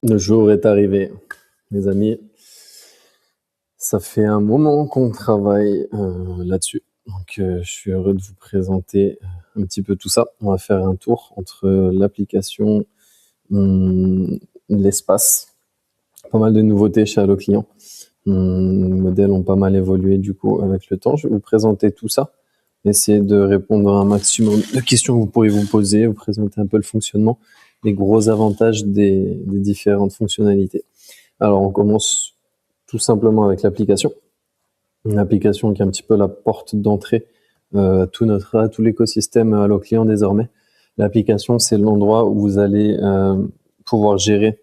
Le jour est arrivé, mes amis. Ça fait un moment qu'on travaille là-dessus. Donc, je suis heureux de vous présenter un petit peu tout ça. On va faire un tour entre l'application, l'espace. Pas mal de nouveautés chez Allo Client. Les modèles ont pas mal évolué du coup avec le temps. Je vais vous présenter tout ça. Essayer de répondre à un maximum de questions que vous pourriez vous poser, vous présenter un peu le fonctionnement, les gros avantages des différentes fonctionnalités. Alors, on commence tout simplement avec l'application. Une application qui est un petit peu la porte d'entrée à tout l'écosystème Allo Client désormais. L'application, c'est l'endroit où vous allez pouvoir gérer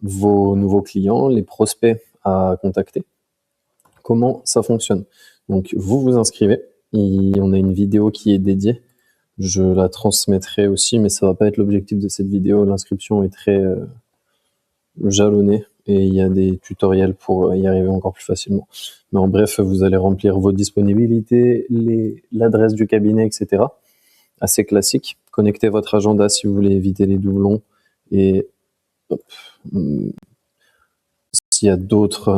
vos nouveaux clients, les prospects à contacter. Comment ça fonctionne? Donc, vous vous inscrivez. On a une vidéo qui est dédiée. Je la transmettrai aussi, mais ça va pas être l'objectif de cette vidéo. L'inscription est très jalonnée et il y a des tutoriels pour y arriver encore plus facilement. Mais en bref, vous allez remplir vos disponibilités, l'adresse du cabinet, etc. Assez classique. Connectez votre agenda si vous voulez éviter les doublons et hop. S'il y a d'autres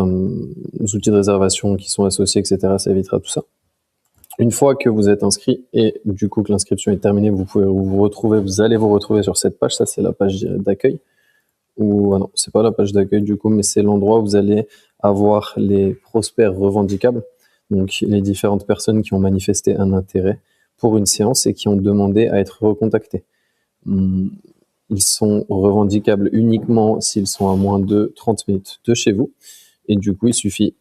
outils de réservation qui sont associés, etc., ça évitera tout ça. Une fois que vous êtes inscrit et du coup que l'inscription est terminée, vous allez vous retrouver sur cette page. Ça, c'est la page d'accueil. Ou non, c'est pas la page d'accueil du coup, mais c'est l'endroit où vous allez avoir les prospects revendicables. Donc les différentes personnes qui ont manifesté un intérêt pour une séance et qui ont demandé à être recontactés. Ils sont revendicables uniquement s'ils sont à moins de 30 minutes de chez vous. Et du coup, il suffit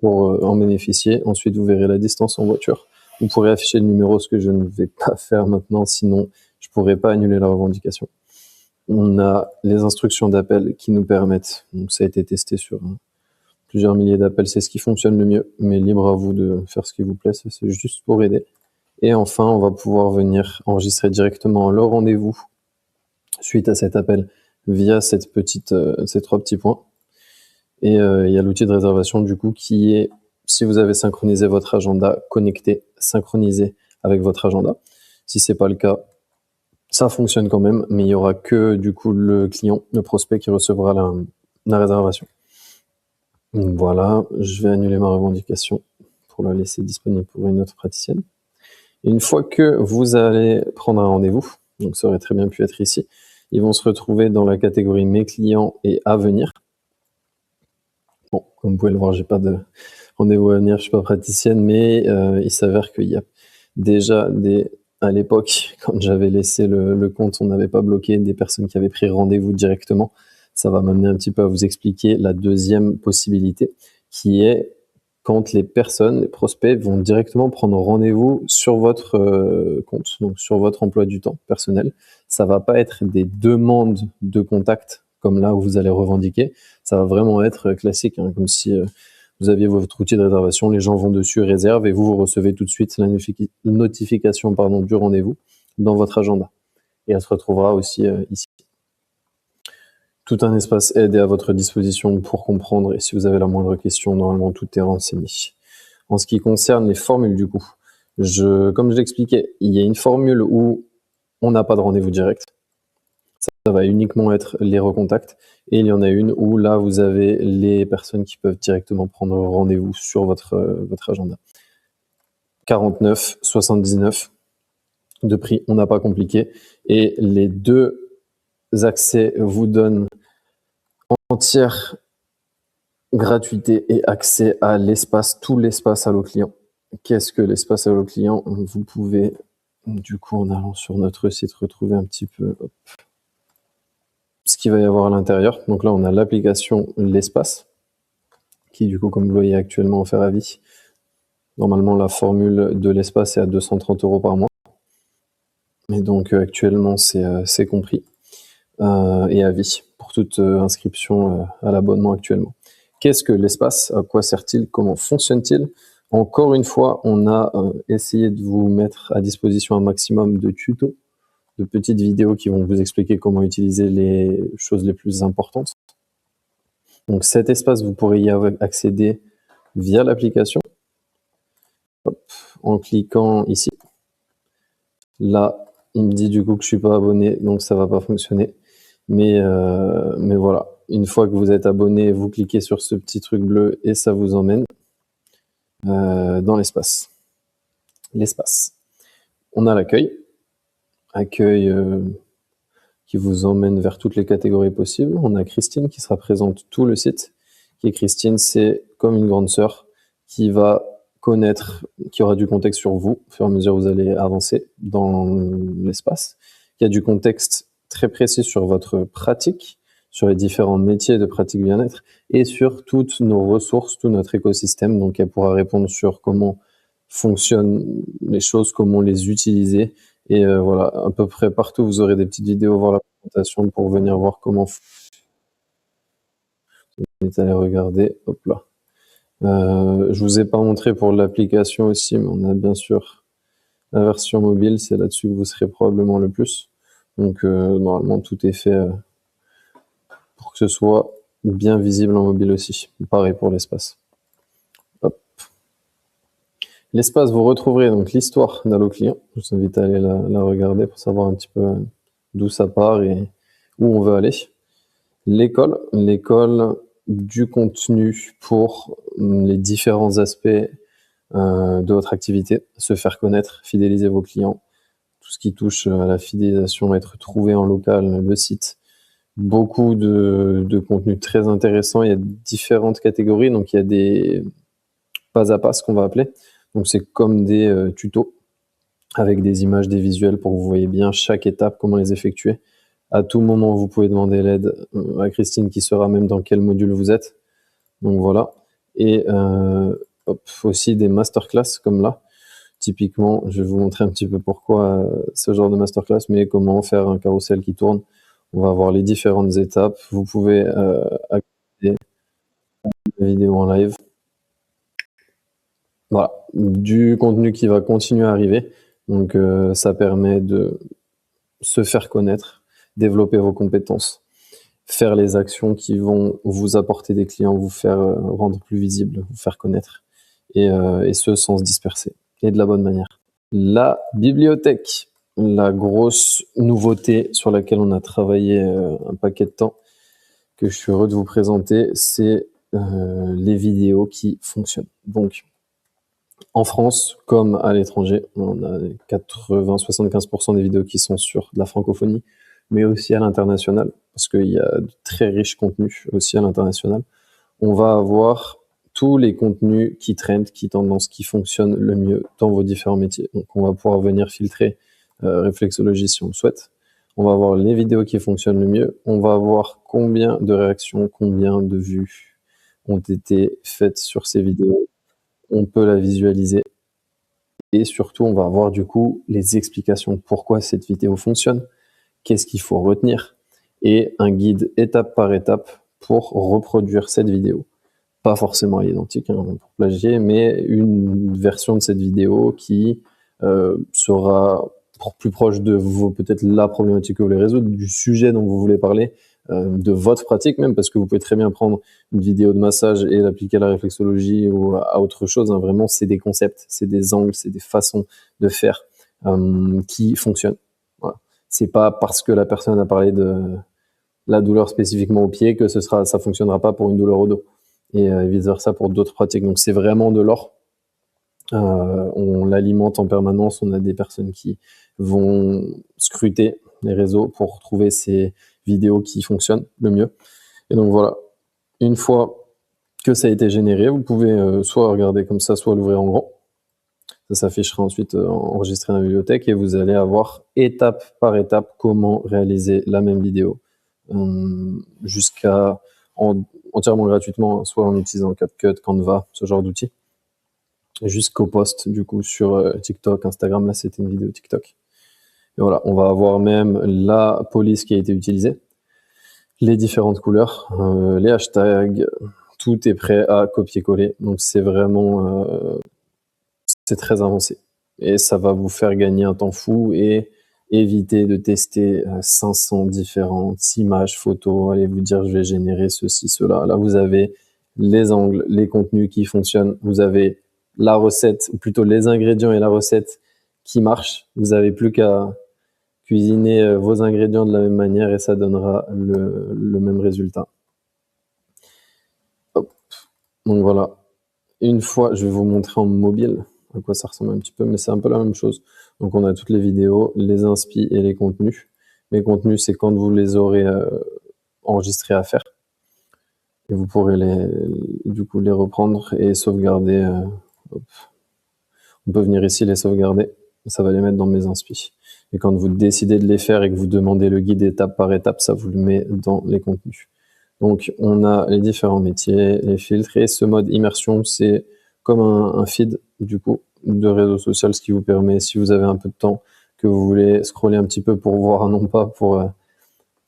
pour en bénéficier. Ensuite, vous verrez la distance en voiture. Vous pourrez afficher le numéro, ce que je ne vais pas faire maintenant, sinon je pourrais pas annuler la revendication. On a les instructions d'appel qui nous permettent, donc ça a été testé sur plusieurs milliers d'appels, c'est ce qui fonctionne le mieux, mais libre à vous de faire ce qui vous plaît, ça c'est juste pour aider. Et enfin, on va pouvoir venir enregistrer directement le rendez-vous suite à cet appel via ces trois petits points. Et il y a l'outil de réservation du coup qui est, si vous avez synchronisé votre agenda, connecté, synchronisé avec votre agenda. Si c'est pas le cas, ça fonctionne quand même, mais il y aura que du coup le client, le prospect qui recevra la réservation. Donc voilà, je vais annuler ma revendication pour la laisser disponible pour une autre praticienne. Et une fois que vous allez prendre un rendez-vous, donc ça aurait très bien pu être ici, ils vont se retrouver dans la catégorie mes clients et à venir. Bon, comme vous pouvez le voir, j'ai pas de rendez-vous à venir, je suis pas praticienne, mais il s'avère qu'il y a déjà à l'époque, quand j'avais laissé le compte, on n'avait pas bloqué des personnes qui avaient pris rendez-vous directement. Ça va m'amener un petit peu à vous expliquer la deuxième possibilité, qui est quand les personnes, les prospects, vont directement prendre rendez-vous sur votre compte, donc sur votre emploi du temps personnel. Ça va pas être des demandes de contact comme là où vous allez revendiquer. Ça va vraiment être classique, hein, comme si vous aviez votre outil de réservation, les gens vont dessus, réservent, et vous recevez tout de suite la notification du rendez-vous dans votre agenda. Et elle se retrouvera aussi ici. Tout un espace aide est à votre disposition pour comprendre, et si vous avez la moindre question, normalement tout est renseigné. En ce qui concerne les formules du coup, comme je l'expliquais, il y a une formule où on n'a pas de rendez-vous direct. Ça va uniquement être les recontacts. Et il y en a une où là, vous avez les personnes qui peuvent directement prendre rendez-vous sur votre agenda. 49,79 de prix, on n'a pas compliqué. Et les deux accès vous donnent entière gratuité et accès à l'espace, tout l'espace Allo Client. Qu'est-ce que l'espace Allo Client? Vous pouvez, du coup, en allant sur notre site, retrouver un petit peu ce qu'il va y avoir à l'intérieur. Donc là, on a l'application L'espace, qui du coup, comme vous le voyez actuellement, offert à vie. Normalement, la formule de l'espace est à 230 € par mois. Et donc actuellement, c'est compris. Et à vie, pour toute inscription à l'abonnement actuellement. Qu'est-ce que l'espace? À quoi sert-il? Comment fonctionne-t-il? Encore une fois, on a essayé de vous mettre à disposition un maximum de tutos, de petites vidéos qui vont vous expliquer comment utiliser les choses les plus importantes. Donc cet espace, vous pourrez y accéder via l'application. En cliquant ici. Là, il me dit du coup que je suis pas abonné, donc ça va pas fonctionner. Mais voilà, une fois que vous êtes abonné, vous cliquez sur ce petit truc bleu et ça vous emmène dans l'espace. L'espace. On a l'accueil qui vous emmène vers toutes les catégories possibles. On a Christine qui sera présente tout le site. Qui est Christine, c'est comme une grande sœur qui va connaître, qui aura du contexte sur vous, au fur et à mesure que vous allez avancer dans l'espace, qui a du contexte très précis sur votre pratique, sur les différents métiers de pratique bien-être et sur toutes nos ressources, tout notre écosystème. Donc, elle pourra répondre sur comment fonctionnent les choses, comment les utiliser. Et voilà, à peu près partout, vous aurez des petites vidéos, voir la présentation pour venir voir comment vous allez regarder. Hop là. Je vous ai pas montré pour l'application aussi, mais on a bien sûr la version mobile. C'est là-dessus que vous serez probablement le plus. Donc normalement, tout est fait pour que ce soit bien visible en mobile aussi. Pareil pour l'espace. Hop. L'espace, vous retrouverez donc l'histoire d'Allo Client. Je vous invite à aller la regarder pour savoir un petit peu d'où ça part et où on veut aller. L'école, du contenu pour les différents aspects de votre activité, se faire connaître, fidéliser vos clients, tout ce qui touche à la fidélisation, être trouvé en local, le site. Beaucoup de contenu très intéressant. Il y a différentes catégories, donc il y a des pas à pas, ce qu'on va appeler. Donc c'est comme des tutos avec des images, des visuels pour que vous voyez bien chaque étape, comment les effectuer. À tout moment, vous pouvez demander l'aide à Christine qui saura même dans quel module vous êtes. Donc voilà. Et aussi des masterclass comme là. Typiquement, je vais vous montrer un petit peu pourquoi ce genre de masterclass, mais comment faire un carrousel qui tourne. On va voir les différentes étapes. Vous pouvez accéder à la vidéo en live. Voilà, du contenu qui va continuer à arriver. Donc ça permet de se faire connaître, développer vos compétences, faire les actions qui vont vous apporter des clients, vous faire rendre plus visible, vous faire connaître, et ce sans se disperser, et de la bonne manière. La bibliothèque, la grosse nouveauté sur laquelle on a travaillé un paquet de temps, que je suis heureux de vous présenter, c'est les vidéos qui fonctionnent. Donc, en France, comme à l'étranger, on a 80-75% des vidéos qui sont sur de la francophonie, mais aussi à l'international, parce qu'il y a de très riches contenus aussi à l'international. On va avoir tous les contenus qui trendent, qui tendancent, qui fonctionnent le mieux dans vos différents métiers. Donc on va pouvoir venir filtrer réflexologie si on le souhaite. On va avoir les vidéos qui fonctionnent le mieux. On va voir combien de réactions, combien de vues ont été faites sur ces vidéos. On peut la visualiser. Et surtout, on va avoir du coup les explications pourquoi cette vidéo fonctionne, qu'est-ce qu'il faut retenir, et un guide étape par étape pour reproduire cette vidéo. Pas forcément à l'identique pour plagier, mais une version de cette vidéo qui sera plus proche de vos, peut-être la problématique que vous voulez résoudre, du sujet dont vous voulez parler, de votre pratique même, parce que vous pouvez très bien prendre une vidéo de massage et l'appliquer à la réflexologie ou à autre chose. Vraiment, c'est des concepts, c'est des angles, c'est des façons de faire qui fonctionnent. Voilà. C'est pas parce que la personne a parlé de la douleur spécifiquement au pied que ça fonctionnera pas pour une douleur au dos, et vice versa pour d'autres pratiques. Donc c'est vraiment de l'or. On l'alimente en permanence. On a des personnes qui vont scruter les réseaux pour trouver ces vidéos qui fonctionnent le mieux. Et donc voilà, une fois que ça a été généré, vous pouvez soit regarder comme ça, soit l'ouvrir en grand. Ça s'affichera ensuite enregistré dans la bibliothèque et vous allez avoir étape par étape comment réaliser la même vidéo jusqu'à entièrement gratuitement, soit en utilisant CapCut, Canva, ce genre d'outils, jusqu'au post du coup sur TikTok, Instagram. Là, c'était une vidéo TikTok. Et voilà, on va avoir même la police qui a été utilisée, les différentes couleurs, les hashtags, tout est prêt à copier-coller. Donc c'est vraiment, c'est très avancé. Et ça va vous faire gagner un temps fou et éviter de tester 500 différentes images, photos, allez vous dire je vais générer ceci, cela. Là, vous avez les angles, les contenus qui fonctionnent, vous avez la recette, ou plutôt les ingrédients et la recette qui marchent. Vous n'avez plus qu'à Cuisinez vos ingrédients de la même manière et ça donnera le même résultat. Hop. Donc voilà. Une fois, je vais vous montrer en mobile à quoi ça ressemble un petit peu, mais c'est un peu la même chose. Donc on a toutes les vidéos, les inspi et les contenus. Les contenus, c'est quand vous les aurez enregistrés à faire. Et vous pourrez du coup les reprendre et sauvegarder. On peut venir ici les sauvegarder. Ça va les mettre dans mes inspi. Et quand vous décidez de les faire et que vous demandez le guide étape par étape, ça vous le met dans les contenus. Donc on a les différents métiers, les filtres, et ce mode immersion, c'est comme un feed du coup de réseau social, ce qui vous permet, si vous avez un peu de temps, que vous voulez scroller un petit peu pour voir, non pas pour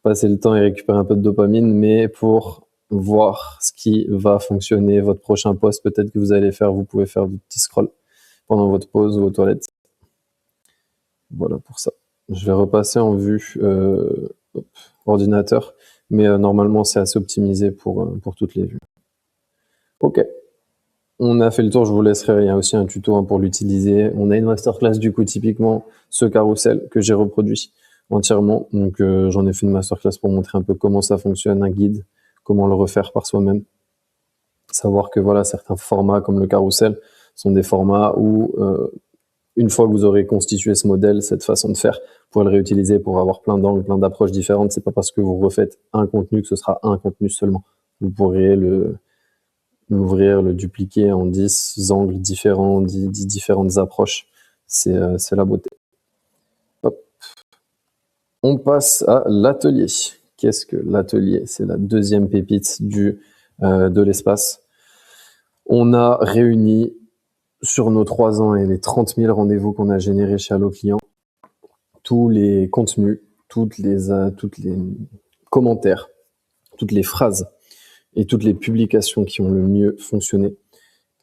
passer le temps et récupérer un peu de dopamine, mais pour voir ce qui va fonctionner, votre prochain post peut-être que vous allez faire, vous pouvez faire du petit scroll pendant votre pause ou aux toilettes. Voilà pour ça. Je vais repasser en vue ordinateur, mais normalement c'est assez optimisé pour toutes les vues. Ok, on a fait le tour, je vous laisserai, il y a aussi un tuto pour l'utiliser. On a une masterclass du coup, typiquement ce carrousel que j'ai reproduit entièrement. Donc j'en ai fait une masterclass pour montrer un peu comment ça fonctionne, un guide, comment le refaire par soi-même. Savoir que voilà, certains formats comme le carrousel sont des formats où une fois que vous aurez constitué ce modèle, cette façon de faire, vous pourrez le réutiliser pour avoir plein d'angles, plein d'approches différentes. C'est pas parce que vous refaites un contenu que ce sera un contenu seulement. Vous pourrez l'ouvrir, le dupliquer en 10 angles différents, 10 différentes approches. C'est la beauté. Hop. On passe à l'atelier. Qu'est-ce que l'atelier? C'est la deuxième pépite de l'espace. On a réuni sur nos 3 ans et les 30 000 rendez-vous qu'on a générés chez Allo Client, tous les contenus, toutes les commentaires, toutes les phrases et toutes les publications qui ont le mieux fonctionné,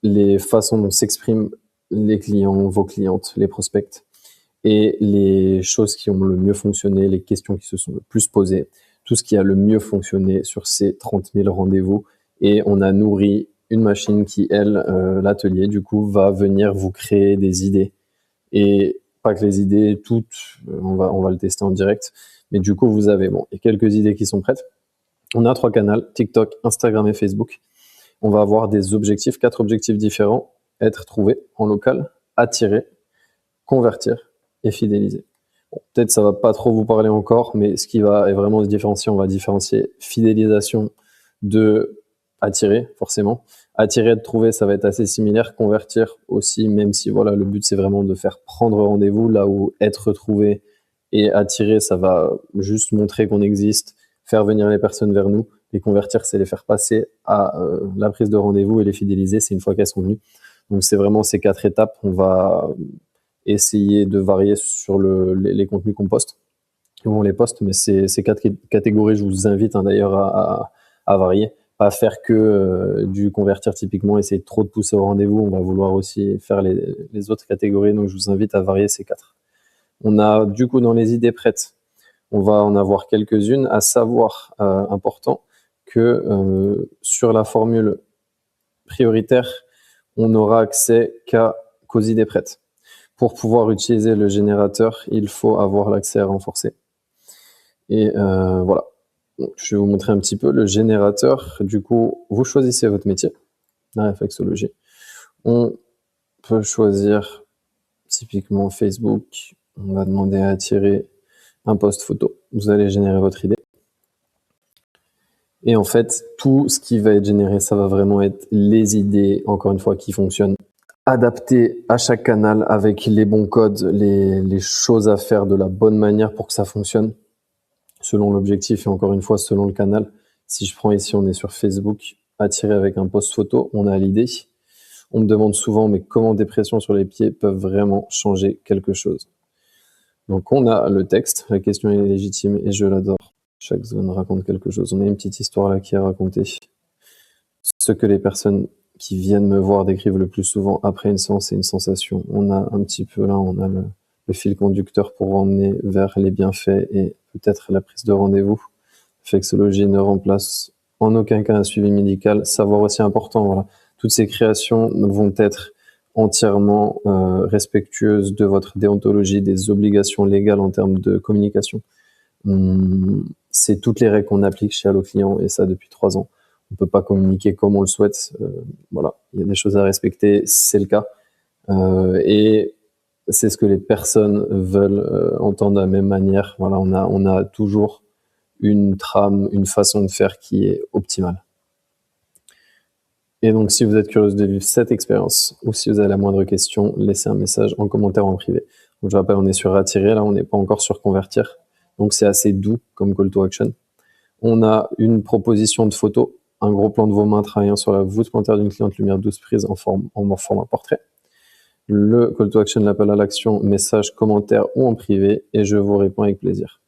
les façons dont s'expriment les clients, vos clientes, les prospects, et les choses qui ont le mieux fonctionné, les questions qui se sont le plus posées, tout ce qui a le mieux fonctionné sur ces 30 000 rendez-vous. Et on a nourri une machine qui, elle, l'atelier, du coup, va venir vous créer des idées. Et pas que les idées, toutes, on va le tester en direct. Mais du coup, vous avez il y a quelques idées qui sont prêtes. On a 3 canaux, TikTok, Instagram et Facebook. On va avoir des objectifs, 4 objectifs différents, être trouvé en local, attirer, convertir et fidéliser. Peut-être ça va pas trop vous parler encore, mais ce qui va vraiment se différencier, on va différencier fidélisation de attirer, forcément. Attirer, être trouvé, ça va être assez similaire. Convertir aussi, même si voilà, le but c'est vraiment de faire prendre rendez-vous, là où être trouvé et attirer, ça va juste montrer qu'on existe, faire venir les personnes vers nous. Les convertir, c'est les faire passer à la prise de rendez-vous, et les fidéliser, c'est une fois qu'elles sont venues. Donc c'est vraiment ces 4 étapes. On va essayer de varier sur les contenus qu'on poste. On les poste, mais ces 4 catégories, je vous invite d'ailleurs à varier. Pas faire que du convertir typiquement, essayer de trop de pousser au rendez-vous. On va vouloir aussi faire les autres catégories, donc je vous invite à varier ces 4. On a du coup dans les idées prêtes, on va en avoir quelques-unes, à savoir important que sur la formule prioritaire, on n'aura accès qu'aux idées prêtes. Pour pouvoir utiliser le générateur, il faut avoir l'accès renforcé. Et voilà. Donc, je vais vous montrer un petit peu le générateur. Du coup, vous choisissez votre métier, la réflexologie. On peut choisir typiquement Facebook. On va demander à attirer un post photo. Vous allez générer votre idée. Et en fait, tout ce qui va être généré, ça va vraiment être les idées, encore une fois, qui fonctionnent, adaptées à chaque canal avec les bons codes, les choses à faire de la bonne manière pour que ça fonctionne, selon l'objectif et encore une fois, selon le canal. Si je prends ici, on est sur Facebook, attirer avec un post photo, on a l'idée. On me demande souvent, mais comment des pressions sur les pieds peuvent vraiment changer quelque chose? Donc on a le texte, la question est légitime et je l'adore. Chaque zone raconte quelque chose. On a une petite histoire là qui est racontée. Ce que les personnes qui viennent me voir décrivent le plus souvent après une séance, c'est une sensation. On a un petit peu là, on a le fil conducteur pour emmener vers les bienfaits et peut-être la prise de rendez-vous. Réflexologie ne remplace en aucun cas un suivi médical. Savoir aussi important, voilà. Toutes ces créations vont être entièrement respectueuse de votre déontologie, des obligations légales en termes de communication. C'est toutes les règles qu'on applique chez Allo Client, et ça depuis 3 ans. On peut pas communiquer comme on le souhaite. Voilà, il y a des choses à respecter, c'est le cas. Et c'est ce que les personnes veulent entendre de la même manière. Voilà, on a toujours une trame, une façon de faire qui est optimale. Et donc, si vous êtes curieuse de vivre cette expérience, ou si vous avez la moindre question, laissez un message en commentaire en privé. Donc, je rappelle, on est sur Attirer, là, on n'est pas encore sur Convertir. Donc, c'est assez doux comme call to action. On a une proposition de photo, un gros plan de vos mains travaillant sur la voûte plantaire d'une cliente, lumière 12 prises en format portrait. Le call to action, l'appel à l'action, message, commentaire ou en privé, et je vous réponds avec plaisir.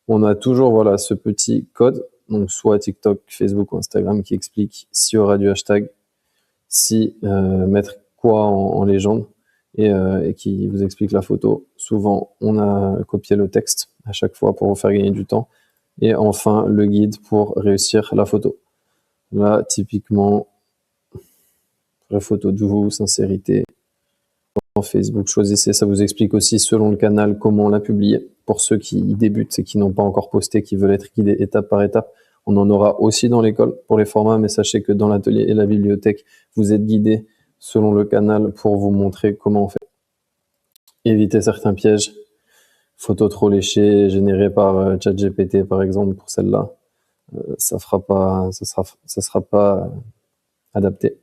On a toujours voilà, ce petit code, donc soit TikTok, Facebook ou Instagram, qui explique s'il y aura du hashtag, si mettre quoi en légende, et qui vous explique la photo. Souvent, on a copié le texte à chaque fois pour vous faire gagner du temps. Et enfin, le guide pour réussir la photo. Là, typiquement, vraie photo de vous, sincérité. En Facebook, choisissez, ça vous explique aussi selon le canal comment la publier. Pour ceux qui débutent et qui n'ont pas encore posté, qui veulent être guidés étape par étape, on en aura aussi dans l'école pour les formats, mais sachez que dans l'atelier et la bibliothèque, vous êtes guidés selon le canal pour vous montrer comment on fait. Évitez certains pièges. Photos trop léchées générées par ChatGPT par exemple, pour celle-là, ça sera pas adapté.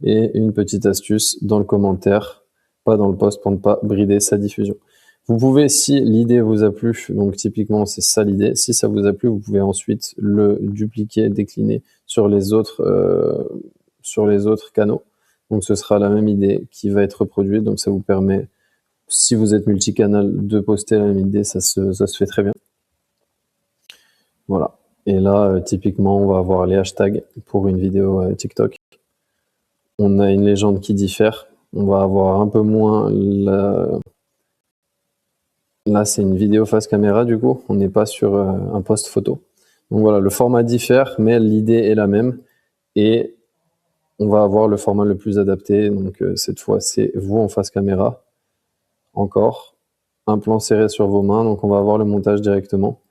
Et une petite astuce dans le commentaire, pas dans le post, pour ne pas brider sa diffusion. Vous pouvez, si l'idée vous a plu, donc typiquement c'est ça l'idée, si ça vous a plu, vous pouvez ensuite le dupliquer, décliner sur les autres canaux. Donc ce sera la même idée qui va être reproduite, donc ça vous permet, si vous êtes multicanal, de poster la même idée, ça se fait très bien. Voilà. Et là, typiquement, on va avoir les hashtags pour une vidéo TikTok. On a une légende qui diffère. On va avoir un peu moins Là, c'est une vidéo face caméra, du coup. On n'est pas sur un post photo. Donc voilà, le format diffère, mais l'idée est la même. Et on va avoir le format le plus adapté. Donc cette fois, c'est vous en face caméra. Encore. Un plan serré sur vos mains. Donc on va avoir le montage directement.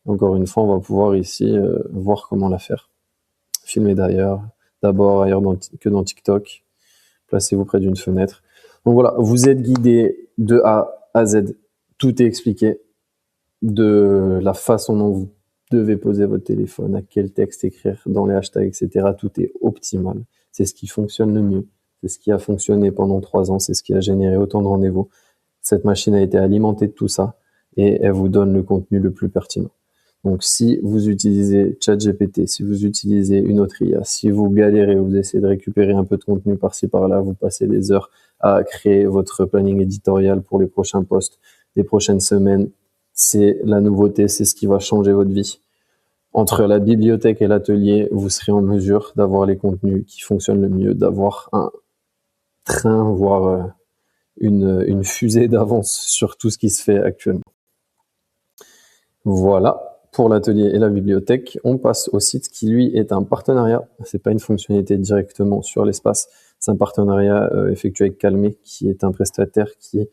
Encore une fois, on va pouvoir ici voir comment la faire. Filmer d'abord ailleurs que dans TikTok. Placez-vous près d'une fenêtre. Donc voilà, vous êtes guidé de A à Z. Tout est expliqué, de la façon dont vous devez poser votre téléphone, à quel texte écrire dans les hashtags, etc. Tout est optimal. C'est ce qui fonctionne le mieux. C'est ce qui a fonctionné pendant 3 ans. C'est ce qui a généré autant de rendez-vous. Cette machine a été alimentée de tout ça et elle vous donne le contenu le plus pertinent. Donc, si vous utilisez ChatGPT, si vous utilisez une autre IA, si vous galérez, vous essayez de récupérer un peu de contenu par-ci par-là, vous passez des heures à créer votre planning éditorial pour les prochains posts, les prochaines semaines, c'est la nouveauté, c'est ce qui va changer votre vie. Entre la bibliothèque et l'atelier, vous serez en mesure d'avoir les contenus qui fonctionnent le mieux, d'avoir un train, voire une fusée d'avance sur tout ce qui se fait actuellement. Voilà. Pour l'atelier et la bibliothèque, on passe au site qui, lui, est un partenariat. C'est pas une fonctionnalité directement sur l'espace. C'est un partenariat effectué avec Calmé, qui est un prestataire qui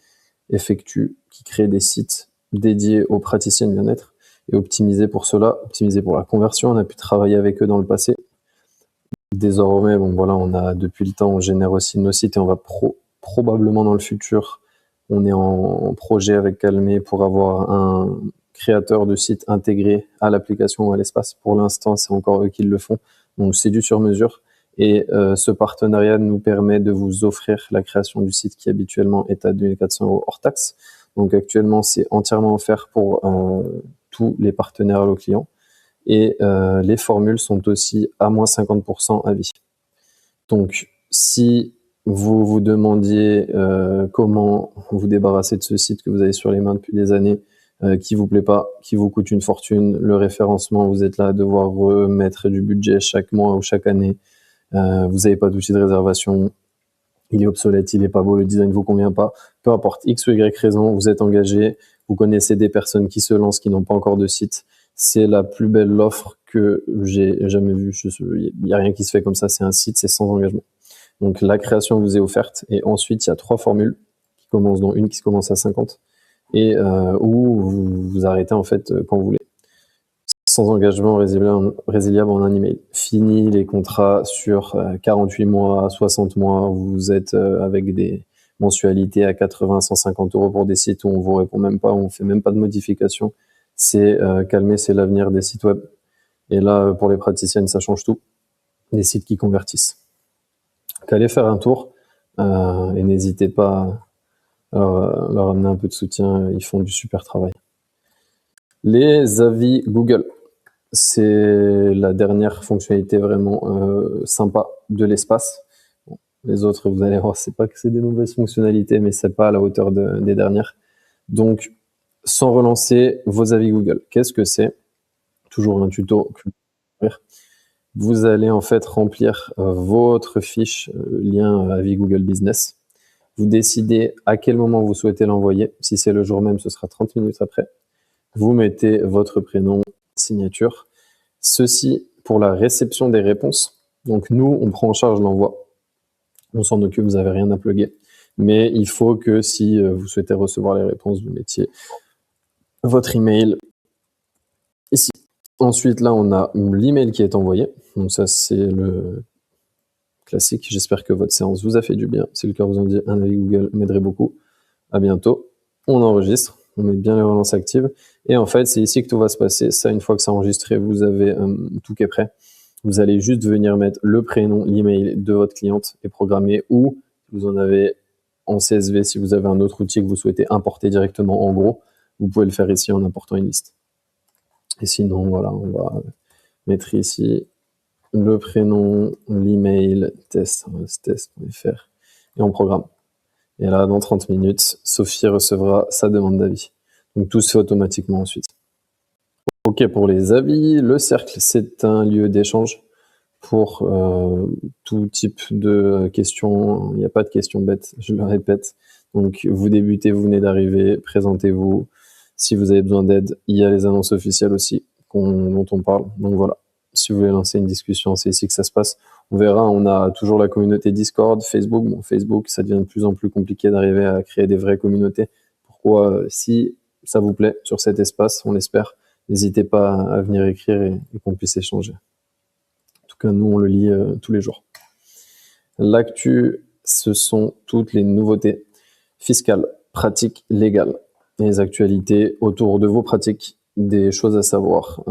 crée des sites dédiés aux praticiens de bien-être et optimisés pour cela, optimisés pour la conversion. On a pu travailler avec eux dans le passé. Désormais, bon voilà, on a depuis le temps, on génère aussi nos sites et on va probablement dans le futur, on est en projet avec Calmé pour avoir un créateur de site intégré à l'application ou à l'espace. Pour l'instant, c'est encore eux qui le font. Donc, c'est du sur-mesure. Et ce partenariat nous permet de vous offrir la création du site qui habituellement est à 2 400 € hors taxe. Donc, actuellement, c'est entièrement offert pour tous les partenaires Allo Client. Et les formules sont aussi à moins 50% à vie. Donc, si vous vous demandiez comment vous débarrasser de ce site que vous avez sur les mains depuis des années, qui vous plaît pas, qui vous coûte une fortune, le référencement, vous êtes là à devoir remettre du budget chaque mois ou chaque année, vous n'avez pas d'outil de réservation, il est obsolète, il est pas beau, le design vous convient pas, peu importe, X ou Y raison, vous êtes engagé, vous connaissez des personnes qui se lancent, qui n'ont pas encore de site, c'est la plus belle offre que j'ai jamais vue, il n'y a rien qui se fait comme ça, c'est un site, c'est sans engagement. Donc la création vous est offerte et ensuite il y a 3 formules qui commencent, dont une qui commence à 50 et où vous arrêtez en fait quand vous voulez. Sans engagement résiliable en un email. Fini les contrats sur 48 mois, 60 mois, où vous êtes avec des mensualités à 80, 150 euros pour des sites où on vous répond même pas, on fait même pas de modification. C'est calmer, c'est l'avenir des sites web. Et là, pour les praticiennes, ça change tout. Des sites qui convertissent. Donc, allez faire un tour et n'hésitez pas à leur amener un peu de soutien. Ils font du super travail. Les avis Google. C'est la dernière fonctionnalité vraiment sympa de l'espace. Bon, les autres, vous allez voir, c'est pas que c'est des nouvelles fonctionnalités, mais c'est pas à la hauteur des dernières. Donc, sans relancer vos avis Google, qu'est-ce que c'est? Toujours un tuto que vous allez en fait remplir votre fiche lien avis Google Business. Vous décidez à quel moment vous souhaitez l'envoyer. Si c'est le jour même, ce sera 30 minutes après. Vous mettez votre prénom, signature. Ceci pour la réception des réponses. Donc nous, on prend en charge l'envoi. On s'en occupe, vous n'avez rien à plugger. Mais il faut que si vous souhaitez recevoir les réponses, vous mettiez votre email ici. Ensuite, là, on a l'email qui est envoyé. Donc ça, c'est le classique. J'espère que votre séance vous a fait du bien. Si le cœur vous en dit, un avis Google m'aiderait beaucoup. À bientôt. On enregistre. On met bien les relances actives. Et en fait, c'est ici que tout va se passer. Ça, une fois que c'est enregistré, vous avez tout qui est prêt. Vous allez juste venir mettre le prénom, l'email de votre cliente et programmer, ou vous en avez en CSV si vous avez un autre outil que vous souhaitez importer directement en gros. Vous pouvez le faire ici en important une liste. Et sinon, voilà, on va mettre ici le prénom, l'email, test.fr et on programme. Et là, dans 30 minutes, Sophie recevra sa demande d'avis. Donc tout se fait automatiquement ensuite. Ok, pour les avis, le cercle, c'est un lieu d'échange pour tout type de questions. Il n'y a pas de questions bêtes, je le répète. Donc vous débutez, vous venez d'arriver, présentez-vous. Si vous avez besoin d'aide, il y a les annonces officielles aussi dont on parle. Donc voilà, si vous voulez lancer une discussion, c'est ici que ça se passe. On verra, on a toujours la communauté Discord, Facebook. Bon, Facebook, ça devient de plus en plus compliqué d'arriver à créer des vraies communautés. Pourquoi, si ça vous plaît sur cet espace, on l'espère, n'hésitez pas à venir écrire et qu'on puisse échanger. En tout cas, nous, on le lit tous les jours. L'actu, ce sont toutes les nouveautés fiscales, pratiques, légales. Les actualités autour de vos pratiques, des choses à savoir,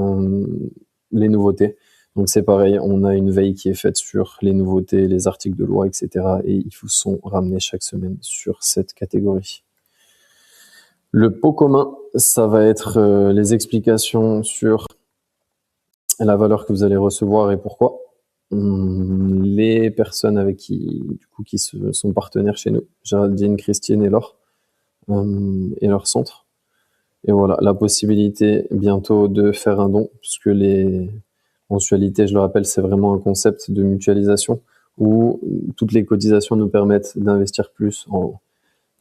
les nouveautés. Donc c'est pareil, on a une veille qui est faite sur les nouveautés, les articles de loi, etc. Et ils vous sont ramenés chaque semaine sur cette catégorie. Le pot commun, ça va être les explications sur la valeur que vous allez recevoir et pourquoi. Les personnes avec qui sont partenaires chez nous, Géraldine, Christine et Laure, et leur centre. Et voilà, la possibilité bientôt de faire un don, puisque les mensualités, je le rappelle, c'est vraiment un concept de mutualisation où toutes les cotisations nous permettent d'investir plus en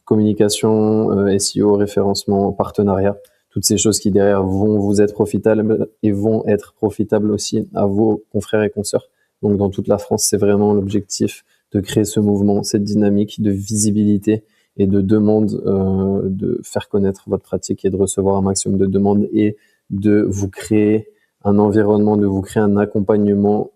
communication, SEO, référencement, partenariat, toutes ces choses qui derrière vont vous être profitables et vont être profitables aussi à vos confrères et consoeurs. Donc dans toute la France, c'est vraiment l'objectif de créer ce mouvement, cette dynamique de visibilité et de demande, de faire connaître votre pratique et de recevoir un maximum de demandes et de vous créer un environnement, de vous créer un accompagnement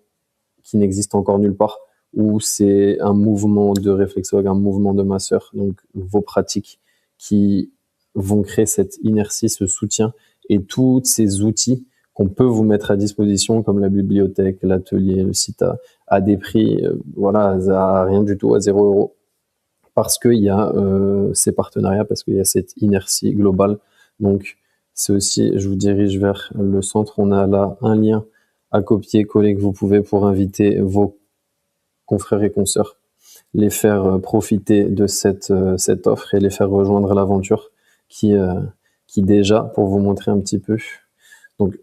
qui n'existe encore nulle part, où c'est un mouvement de réflexologue, un mouvement de masseur, donc vos pratiques qui vont créer cette inertie, ce soutien et tous ces outils qu'on peut vous mettre à disposition, comme la bibliothèque, l'atelier, le site à des prix, voilà, à rien du tout, à 0 €, parce qu'il y a ces partenariats, parce qu'il y a cette inertie globale. Donc c'est aussi, je vous dirige vers le centre, on a là un lien à copier-coller que vous pouvez pour inviter vos confrères et consoeurs, les faire profiter de cette offre et les faire rejoindre l'aventure qui déjà, pour vous montrer un petit peu, donc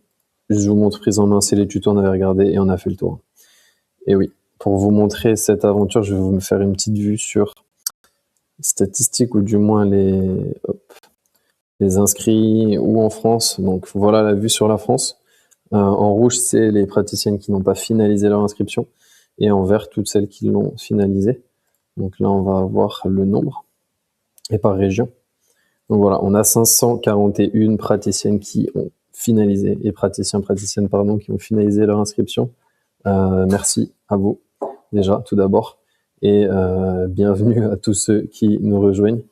je vous montre prise en main, c'est les tutos, on avait regardé et on a fait le tour. Et oui, pour vous montrer cette aventure, je vais vous faire une petite vue sur statistiques ou du moins les inscrits ou en France. Donc voilà la vue sur la France. En rouge, c'est les praticiennes qui n'ont pas finalisé leur inscription. et en vert toutes celles qui l'ont finalisé. Donc là, on va avoir le nombre et par région. Donc voilà, on a 541 praticiennes qui ont finalisé et praticiennes pardon, qui ont finalisé leur inscription. Merci à vous déjà tout d'abord et bienvenue à tous ceux qui nous rejoignent.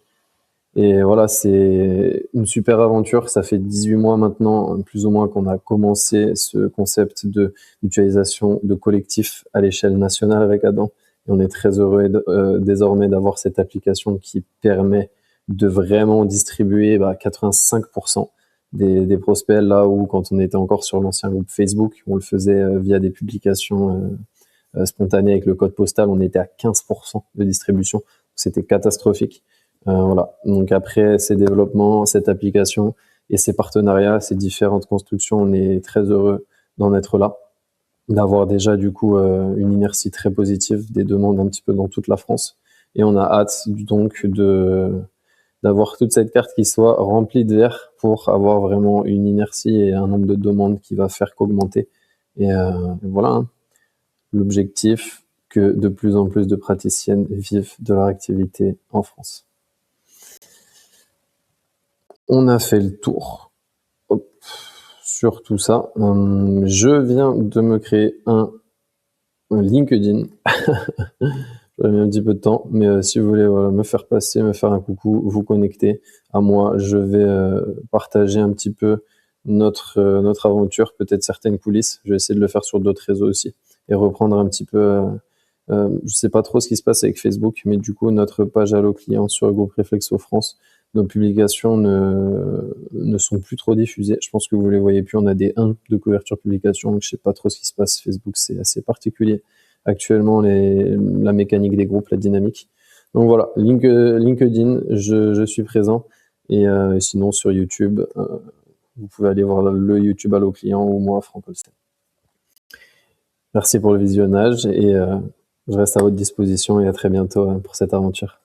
Et voilà, c'est une super aventure. Ça fait 18 mois maintenant, plus ou moins, qu'on a commencé ce concept de mutualisation de collectifs à l'échelle nationale avec Adam. Et on est très heureux désormais d'avoir cette application qui permet de vraiment distribuer 85% des prospects, là où quand on était encore sur l'ancien groupe Facebook, on le faisait via des publications spontanées avec le code postal, on était à 15% de distribution. C'était catastrophique. Voilà. Donc après ces développements, cette application et ces partenariats, ces différentes constructions, on est très heureux d'en être là, d'avoir déjà du coup une inertie très positive, des demandes un petit peu dans toute la France. Et on a hâte donc d'avoir toute cette carte qui soit remplie de vert pour avoir vraiment une inertie et un nombre de demandes qui va faire qu'augmenter. Et voilà, hein. L'objectif que de plus en plus de praticiennes vivent de leur activité en France. On a fait le tour sur tout ça. Je viens de me créer un LinkedIn. J'aurais mis un petit peu de temps, mais si vous voulez me faire passer, me faire un coucou, vous connecter à moi, je vais partager un petit peu notre aventure, peut-être certaines coulisses. Je vais essayer de le faire sur d'autres réseaux aussi et reprendre un petit peu. Je sais pas trop ce qui se passe avec Facebook, mais du coup notre page Allo Client sur le groupe Réflexo France, nos publications ne sont plus trop diffusées. Je pense que vous les voyez plus. On a des 1 de couverture publication. Donc je sais pas trop ce qui se passe. Facebook, c'est assez particulier actuellement, la mécanique des groupes, la dynamique. Donc voilà, LinkedIn, je suis présent. Et sinon sur YouTube, vous pouvez aller voir le YouTube Allo Client ou moi, Franck Olsen. Merci pour le visionnage et je reste à votre disposition et à très bientôt pour cette aventure.